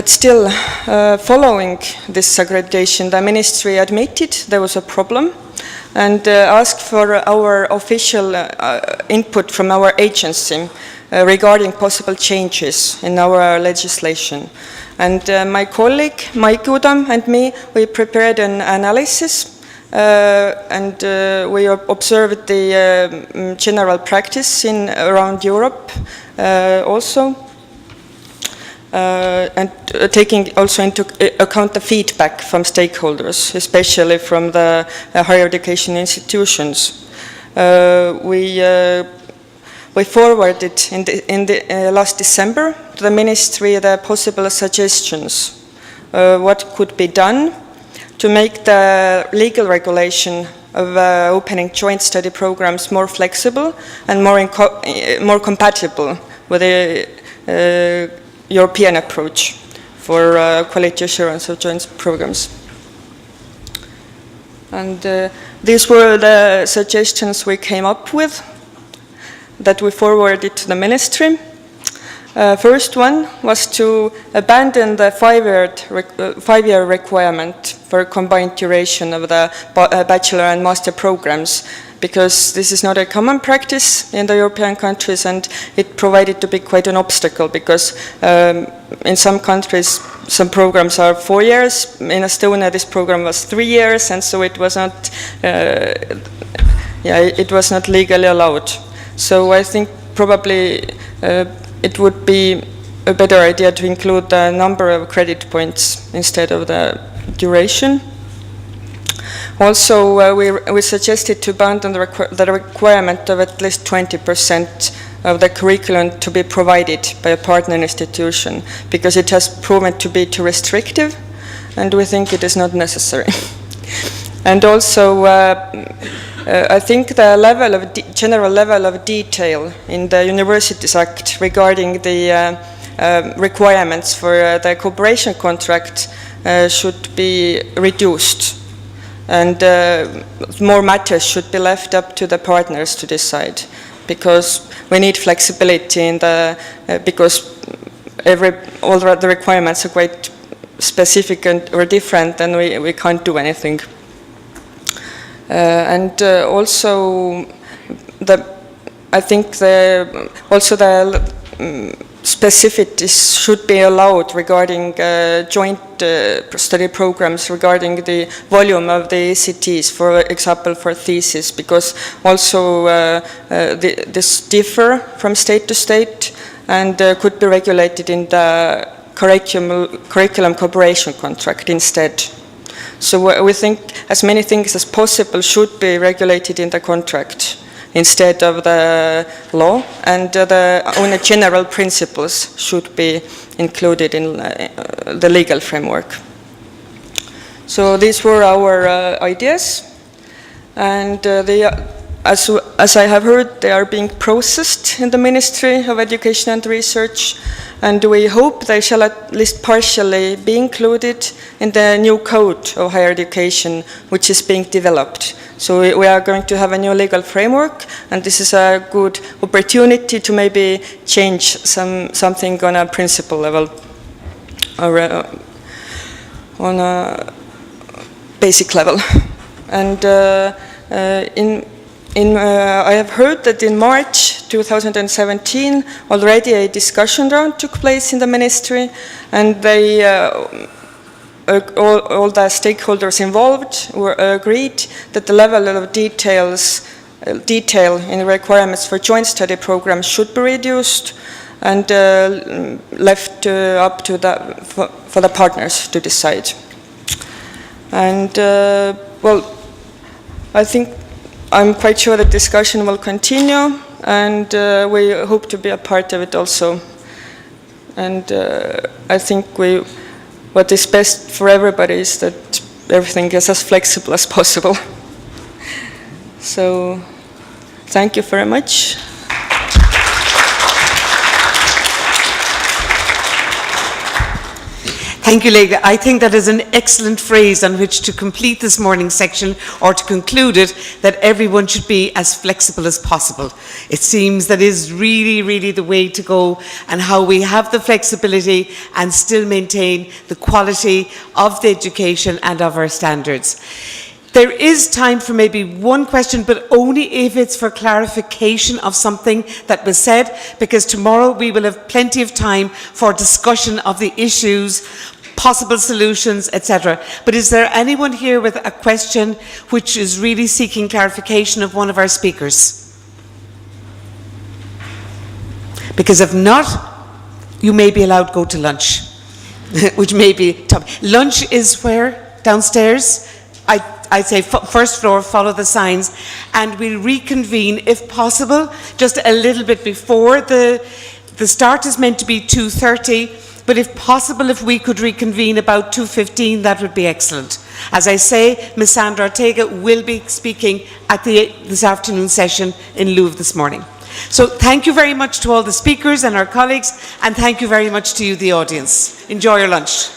still, following this accreditation, the ministry admitted there was a problem and asked for our official input from our agency regarding possible changes in our legislation. And my colleague, Mike Udam, and me, we prepared an analysis and we observed the general practice around Europe also. And taking also into account the feedback from stakeholders, especially from the higher education institutions. We forwarded in the last December to the ministry the possible suggestions, what could be done to make the legal regulation of opening joint study programs more flexible and more compatible with the European approach for quality assurance of joint programs. And these were the suggestions we came up with that we forwarded to the ministry. First one was to abandon the 5-year requirement for combined duration of the bachelor and master programs, because this is not a common practice in the European countries, and it provided to be quite an obstacle, because in some countries some programs are 4 years. In Estonia this program was 3 years, and so it was not it was not legally allowed. So I think probably it would be a better idea to include the number of credit points instead of the duration. Also, we suggested to abandon the requirement of at least 20% of the curriculum to be provided by a partner institution, because it has proven to be too restrictive, and we think it is not necessary. And also, I think the general level of detail in the Universities Act regarding the requirements for the cooperation contract should be reduced, and more matters should be left up to the partners to decide, because we need flexibility in the because all the requirements are quite specific or different, and we can't do anything. And also I think also the specificities should be allowed regarding joint study programs regarding the volume of the ECTs, for example, for thesis, because also this differ from state to state and could be regulated in the curriculum cooperation contract instead. So we think as many things as possible should be regulated in the contract instead of the law, and only general principles should be included in the legal framework. So these were our ideas, and as I have heard, they are being processed in the Ministry of Education and Research, and we hope they shall at least partially be included in the new code of higher education, which is being developed. So we are going to have a new legal framework, and this is a good opportunity to maybe change something on a principle level, or on a basic level. And I have heard that in March 2017 already a discussion round took place in the ministry, and they all the stakeholders involved agreed that the level of detail in the requirements for joint study programs should be reduced and left up to for the partners to decide. And well, I think I'm quite sure the discussion will continue, and we hope to be a part of it also. And I think what is best for everybody is that everything is as flexible as possible. So, thank you very much. Thank you, Lega. I think that is an excellent phrase on which to complete this morning's section, or to conclude it, that everyone should be as flexible as possible. It seems that is really, really the way to go, and how we have the flexibility and still maintain the quality of the education and of our standards. There is time for maybe one question, but only if it's for clarification of something that was said, because tomorrow we will have plenty of time for discussion of the issues, possible solutions, etc. But is there anyone here with a question which is really seeking clarification of one of our speakers? Because if not, you may be allowed to go to lunch, which may be tough. Lunch is where? Downstairs? I'd say first floor, follow the signs, and we'll reconvene, if possible, just a little bit before. The start is meant to be 2:30, but if possible, if we could reconvene about 2:15, that would be excellent. As I say, Ms. Sandra Ortega will be speaking at this afternoon session in lieu of this morning. So thank you very much to all the speakers and our colleagues, and thank you very much to you, the audience. Enjoy your lunch.